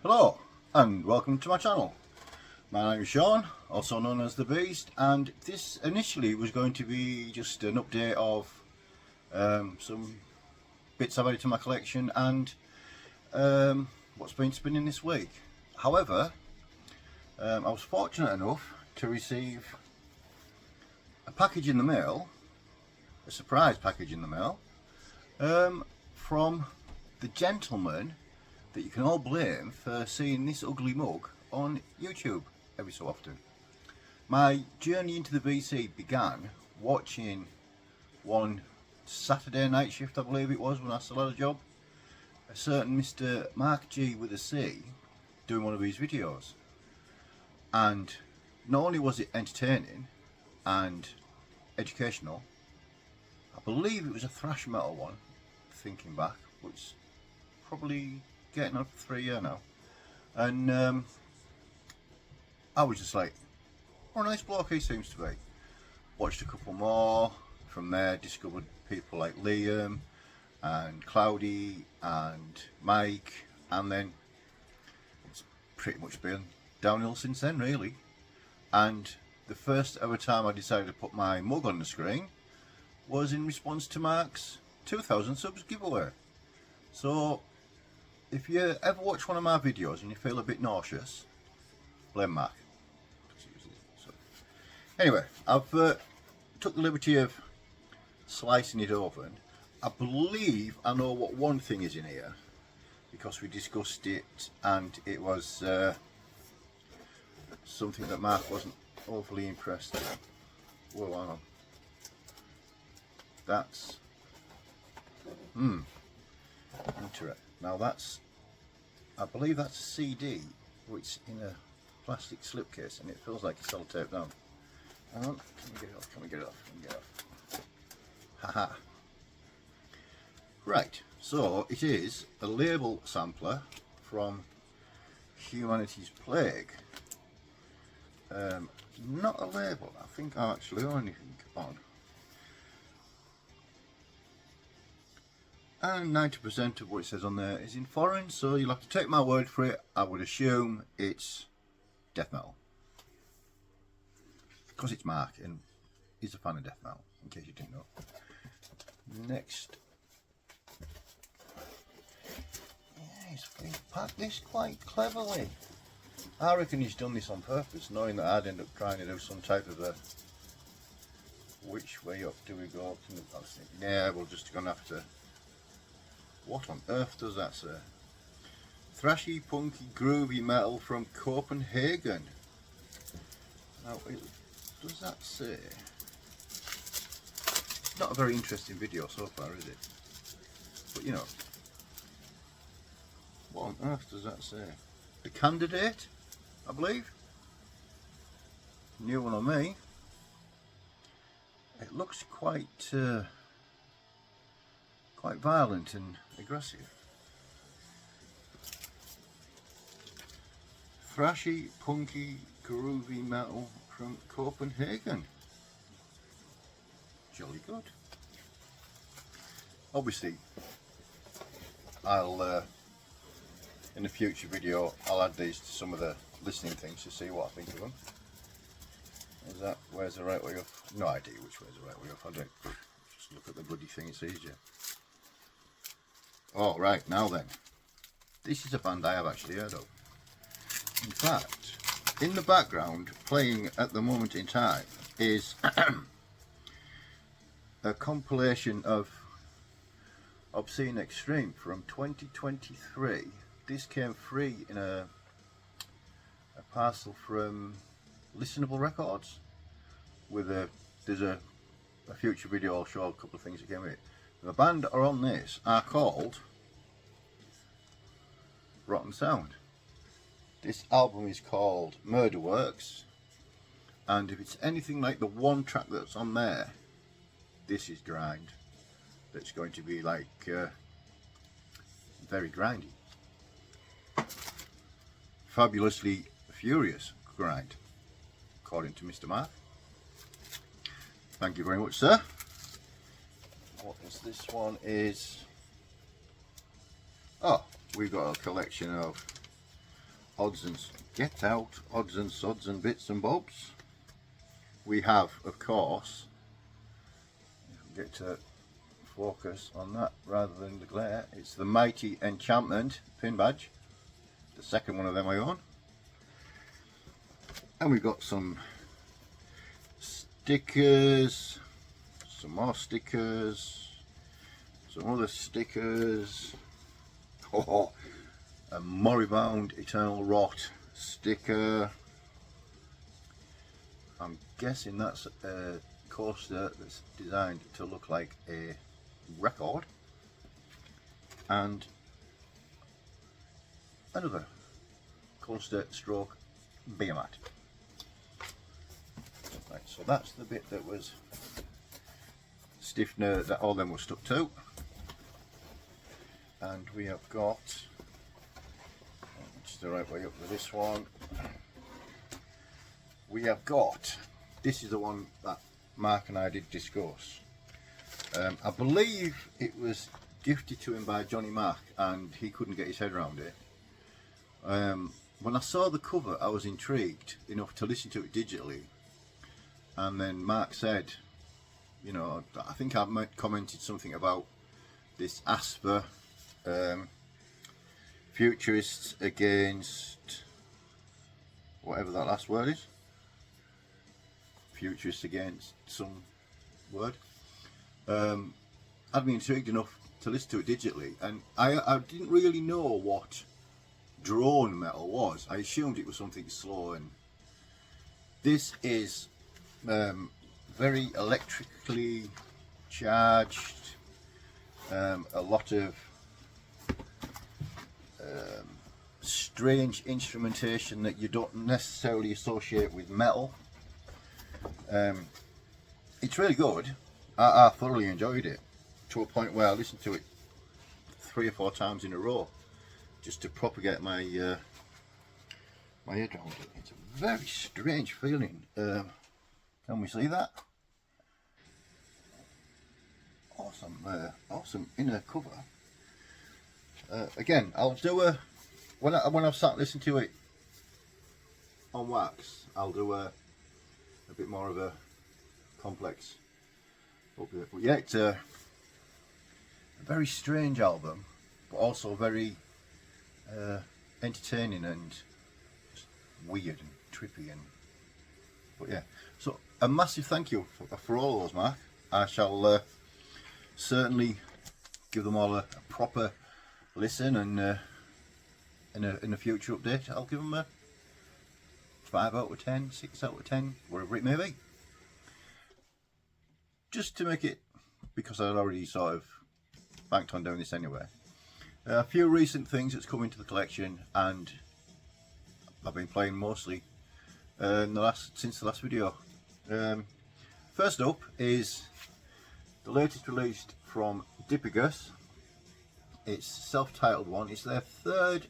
Hello and welcome to my channel. My name is Sean, also known as The Beast, and this initially was going to be just an update of some bits I've added to my collection and what's been spinning this week. However, I was fortunate enough to receive a package in the mail, a surprise package in the mail, from the gentleman that you can all blame for seeing this ugly mug on YouTube every so often. My journey into the VC began watching one Saturday night shift, I believe it was, when I still had a job, a certain Mr. Mark G with a C doing one of his videos. And not only was it entertaining and educational, I believe it was a thrash metal one, thinking back, which probably getting on for 3 years now, and I was just like, what a nice bloke he seems to be. Watched a couple more, from there discovered people like Liam and Cloudy and Mike, and then it's pretty much been downhill since then really. And the first ever time I decided to put my mug on the screen was in response to Mark's 2000 subs giveaway. So if you ever watch one of my videos and you feel a bit nauseous, blame Mark. So, anyway, I've took the liberty of slicing it open. I believe I know what one thing is in here, because we discussed it and it was something that Mark wasn't overly impressed with. Whoa, hang on. That's interesting. Now that's, I believe that's a CD, which in a plastic slipcase, and it feels like it's sellotape down. Hang on, can we get it off? Can we get it off? Can we get it off? Haha. Right, so it is a label sampler from Humanity's Plague. Not a label, I think I actually own anything on. And 90% of what it says on there is in foreign, so you'll have to take my word for it. I would assume it's death metal, because it's Mark and he's a fan of death metal, in case you didn't know. Next, yeah, he's packed this quite cleverly. I reckon he's done this on purpose, knowing that I'd end up trying to do some type of a which way up do we go. I was thinking, yeah, we're just gonna have to. What on earth does that say? Thrashy, punky, groovy metal from Copenhagen. Now, does that say? It's not a very interesting video so far, is it? But you know, what on earth does that say? The Candidate, I believe. New one on me. It looks quite violent and aggressive. Thrashy, punky, groovy metal from Copenhagen. Jolly good. Obviously, I'll in a future video I'll add these to some of the listening things to see what I think of them. Is that, where's the right way up? No idea which way's the right way up. I don't just look at the bloody thing, it's easier. Oh, right, now then. This is a band I have actually heard of. In fact, in the background, playing at the moment in time, is a compilation of Obscene Extreme from 2023. This came free in a parcel from Listenable Records. With there's a future video I'll show a couple of things that came with it. The band that are on this are called Rotten Sound. This album is called Murder Works, and if it's anything like the one track that's on there, this is grind. That's going to be like very grindy. Fabulously furious grind, according to Mr. Mark. Thank you very much, sir. What is this one? Is, oh, we've got a collection of odds and sods and bits and bobs. We have, of course, get to focus on that rather than the glare, it's the Mighty Enchantment pin badge, the second one of them I own. And we've got some stickers, some more stickers, some other stickers. Oh, a Moribund Eternal Rot sticker. I'm guessing that's a coaster that's designed to look like a record. And another coaster stroke beer mat. Right, so that's the bit that was stiffener that all them were stuck to. And we have got, just the right way up with this one, we have got, this is the one that Mark and I did discuss. I believe it was gifted to him by Johnny Mack and he couldn't get his head around it. When I saw the cover I was intrigued enough to listen to it digitally, and then Mark said, you know, I think I commented something about this Asper futurists against whatever that last word is, futurists against some word. I'd been intrigued enough to listen to it digitally, and I didn't really know what drone metal was. I assumed it was something slow, and this is very electrically charged, a lot of strange instrumentation that you don't necessarily associate with metal. It's really good. I thoroughly enjoyed it, to a point where I listened to it 3 or 4 times in a row just to propagate my my head around it. It's a very strange feeling. Can we see that? Awesome inner cover. Again, I'll do a when I've sat listening to it on wax, I'll do a bit more of a complex update. But yeah, it's a very strange album, but also very entertaining and just weird and trippy. And but yeah, so a massive thank you for all of those, Mark. I shall certainly give them all a proper listen, and in a future update I'll give them a 5 out of 10, 6 out of 10, whatever it may be, just to make it, because I'd already sort of banked on doing this anyway. A few recent things that's come into the collection, and I've been playing mostly since the last video. First up is the latest released from Dipus. It's self-titled one. It's their 3rd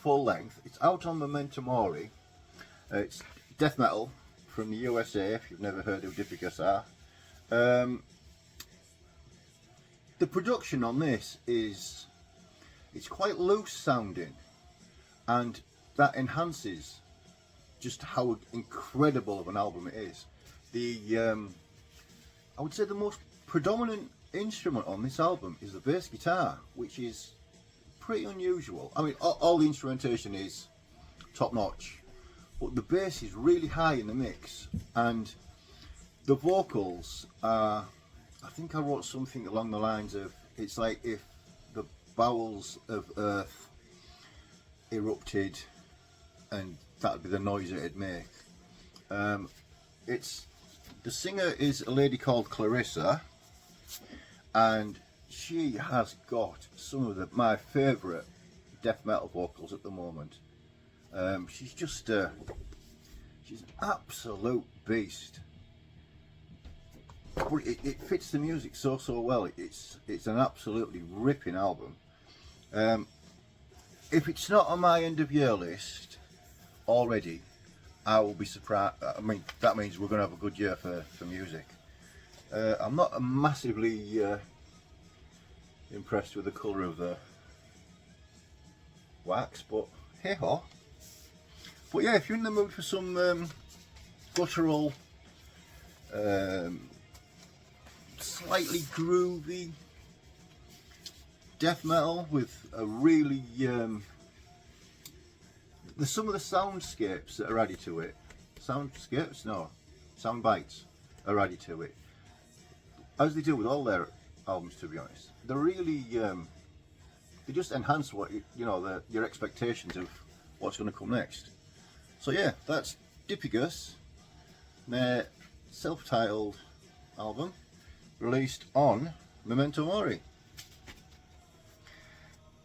full length. It's out on Memento Mori. It's death metal from the USA, if you've never heard who Dipus are. The production on this it's quite loose sounding, and that enhances just how incredible of an album it is. I would say the most predominant instrument on this album is the bass guitar, which is pretty unusual. I mean, all the instrumentation is top notch, but the bass is really high in the mix, and the vocals are, I think I wrote something along the lines of, it's like if the bowels of earth erupted and that'd be the noise it'd make. The singer is a lady called Clarissa, and she has got some of my favourite death metal vocals at the moment. She's just she's an absolute beast. But it fits the music so well. It's an absolutely ripping album. If it's not on my end of year list already, I will be surprised. I mean, that means we're going to have a good year for music. I'm not massively impressed with the colour of the wax, but hey ho, But yeah, if you're in the mood for some guttural, slightly groovy death metal with a really there's some of the soundscapes that are added to it. Soundscapes? No, sound bites are added to it, as they do with all their albums, to be honest. They're really they just enhance what your expectations of what's going to come next. So yeah, that's Dipus, their self-titled album, released on Memento Mori.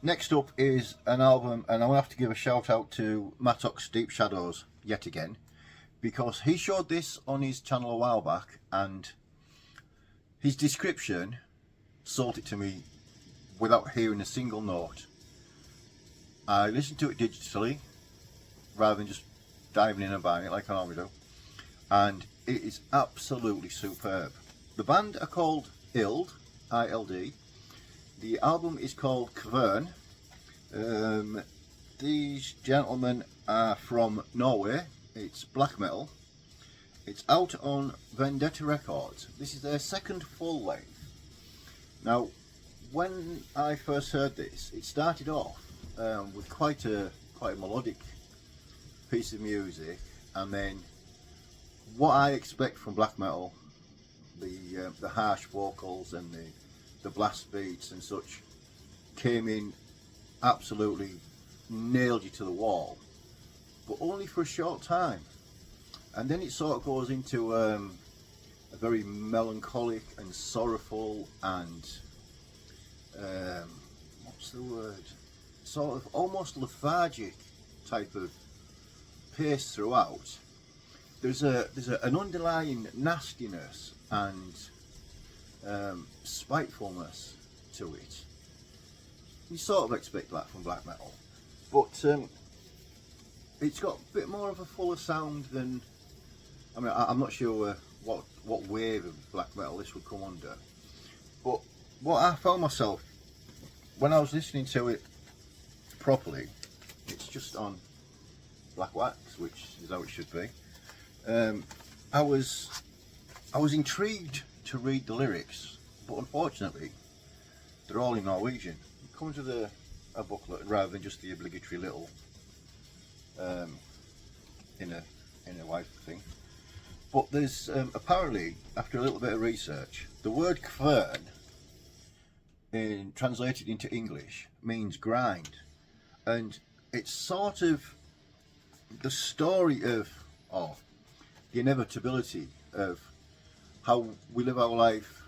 Next up is an album, and I'm going to have to give a shout out to Mattox Deep Shadows yet again, because he showed this on his channel a while back, and his description sold it to me without hearing a single note. I listened to it digitally rather than just diving in and buying it like I normally do, and it is absolutely superb. The band are called Ild, I-L-D. The album is called Kvern. These gentlemen are from Norway. It's black metal. It's out on Vendetta Records. This is their second full length. Now, when I first heard this, it started off with quite a melodic piece of music, and then what I expect from black metal, the harsh vocals and the blast beats and such, came in, absolutely nailed you to the wall, but only for a short time. And then it sort of goes into a very melancholic and sorrowful and what's the word, sort of almost lethargic type of pace throughout. There's an underlying nastiness and spitefulness to it. You sort of expect that from black metal, but it's got a bit more of a fuller sound than, I mean, I'm not sure what wave of black metal this would come under, but what I found myself when I was listening to it properly, it's just on black wax, which is how it should be. I was intrigued to read the lyrics, but unfortunately they're all in Norwegian. It comes with a booklet rather than just the obligatory little inner white thing. But there's apparently, after a little bit of research, the word kvern, translated into English, means grind, and it's sort of the story of the inevitability of how we live our life,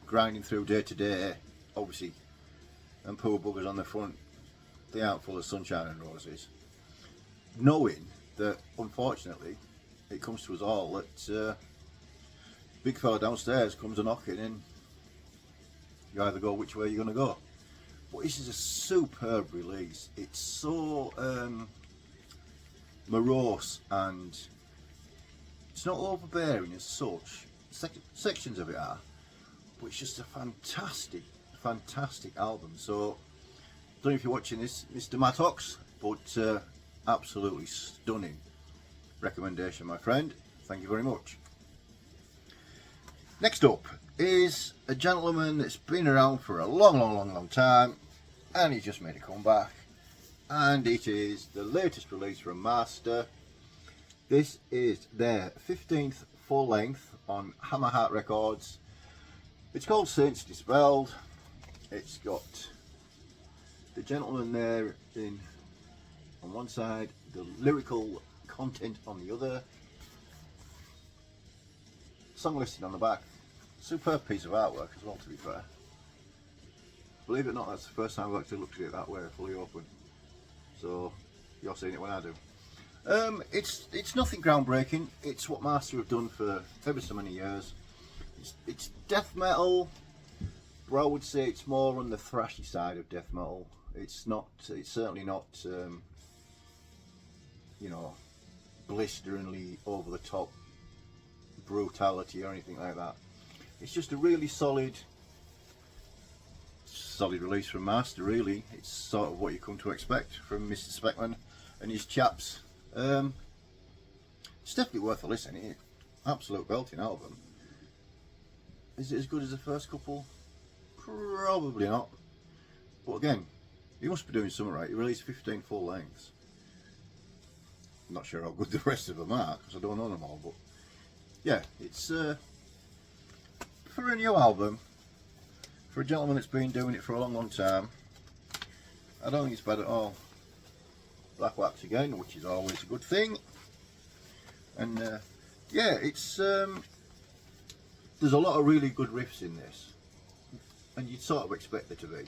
grinding through day to day, obviously, and poor buggers on the front, they aren't full of sunshine and roses, knowing that unfortunately it comes to us all that big fella downstairs comes a knocking and you either go which way you're going to go. But this is a superb release. It's so morose, and it's not overbearing as such. Sections of it are, but it's just a fantastic album. So I don't know if you're watching this, Mr. Mattox, but absolutely stunning recommendation, my friend. Thank you very much. Next up is a gentleman that's been around for a long time, and he's just made a comeback, and it is the latest release from Master. This is their 15th full length on Hammerheart Records. It's called Saints Dispelled. It's got the gentleman there on one side, the lyrical content on the other, song listing on the back. Superb piece of artwork as well, to be fair. Believe it or not, that's the first time I've actually looked at it that way, fully open. So you're seeing it when I do. It's nothing groundbreaking. It's what Master have done for ever so many years. It's death metal, but I would say it's more on the thrashy side of death metal. It's certainly not blisteringly over the top brutality or anything like that. It's just a really solid release from Master, really. It's sort of what you come to expect from Mr. Speckman and his chaps It's definitely worth a listen. It's absolute belting album. Is it as good as the first couple? Probably not. But again, he must be doing something right. He released 15 full lengths. I'm not sure how good the rest of them are because I don't know them all. But yeah, it's for a new album, for a gentleman that's been doing it for a long, long time. I don't think it's bad at all. Black wax again, which is always a good thing. And yeah, it's there's a lot of really good riffs in this, and you'd sort of expect there to be.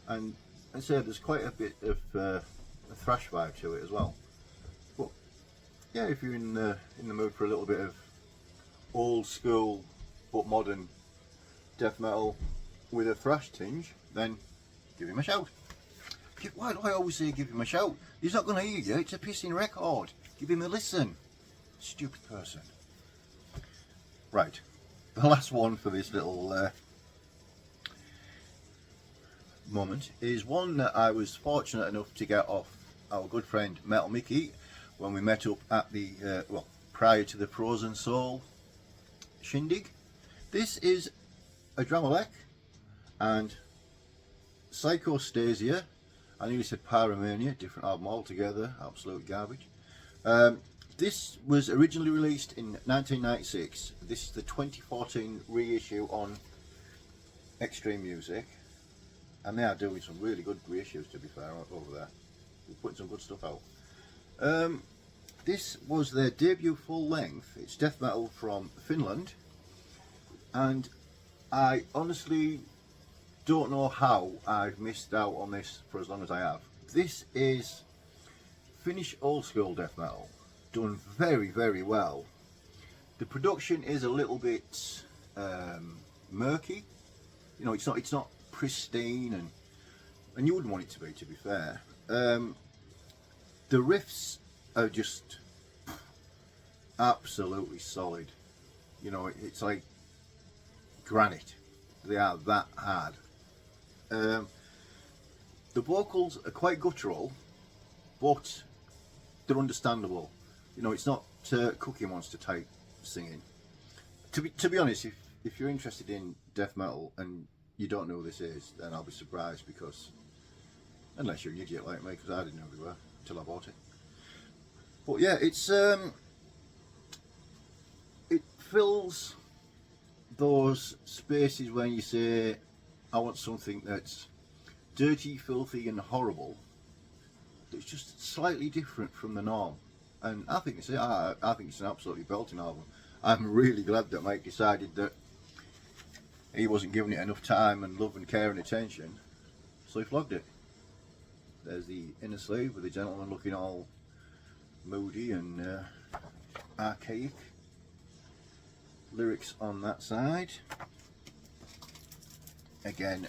And I say there's quite a bit of a thrash vibe to it as well. But yeah, if you're in the mood for a little bit of old school but modern death metal with a thrash tinge, then give him a shout. Why do I always say give him a shout? He's not going to hear you. It's a pissing record. Give him a listen. Stupid person. Right. The last one for this little moment is one that I was fortunate enough to get off our good friend Metal Mickey when we met up at the, well, prior to the Frozen Soul shindig. This is a Dramalek and Psychostasia. I nearly said Pyromania, different album altogether, absolute garbage. This was originally released in 1996. This is the 2014 reissue on Extreme Music, and they are doing some really good reissues, to be fair, over there. They're putting some good stuff out. This was their debut full length. It's death metal from Finland, and I honestly don't know how I've missed out on this for as long as I have. This is Finnish old school death metal, done very, very well. The production is a little bit murky. You know, it's not pristine, and you wouldn't want it to be fair. The riffs are just absolutely solid. You know, it's like granite. They are that hard. The vocals are quite guttural, but they're understandable. You know, it's not Cookie Monster type singing. To be honest, if you're interested in death metal and you don't know who this is, then I'll be surprised, because unless you're an idiot like me, because I didn't know who they were until I bought it. But yeah, it's it fills those spaces when you say I want something that's dirty, filthy and horrible, that's just slightly different from the norm. And I think I think it's an absolutely belting album. I'm really glad that Mike decided that he wasn't giving it enough time and love and care and attention, so he flogged it. There's the inner sleeve with the gentleman looking all moody and archaic. Lyrics on that side. Again,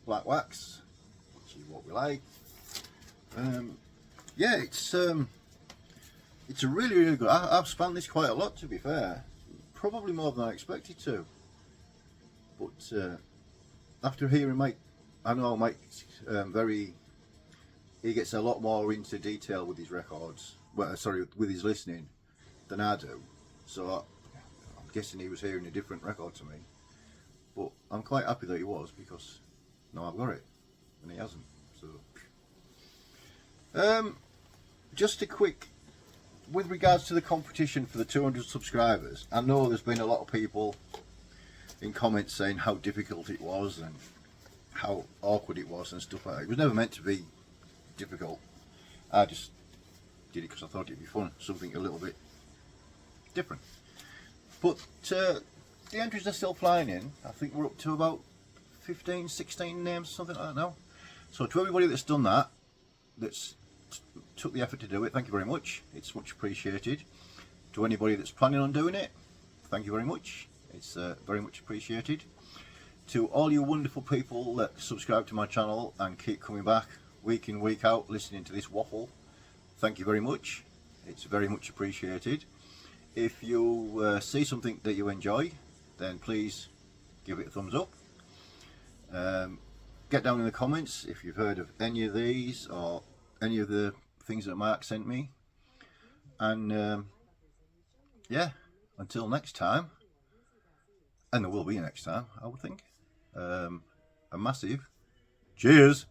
black wax, which is what we like. Yeah, it's a really, really good. I've spanned this quite a lot, to be fair. Probably more than I expected to. But after hearing Mike, I know Mike's he gets a lot more into detail with his records. Well, sorry, with his listening than I do. So I'm guessing he was hearing a different record to me. But I'm quite happy that he was, because now I've got it and he hasn't. So just a quick, with regards to the competition for the 200 subscribers, I know there's been a lot of people in comments saying how difficult it was and how awkward it was and stuff like that. It was never meant to be difficult. I just did it because I thought it'd be fun, something a little bit different. But the entries are still flying in. I think we're up to about 15, 16 names, something like that now. So to everybody that's done that, that's took the effort to do it, thank you very much. It's much appreciated. To anybody that's planning on doing it, thank you very much. It's very much appreciated. To all you wonderful people that subscribe to my channel and keep coming back week in, week out, listening to this waffle, thank you very much. It's very much appreciated. If you see something that you enjoy, then please give it a thumbs up. Get down in the comments if you've heard of any of these or any of the things that Mark sent me. And yeah, until next time, and there will be a next time, I would think, a massive cheers.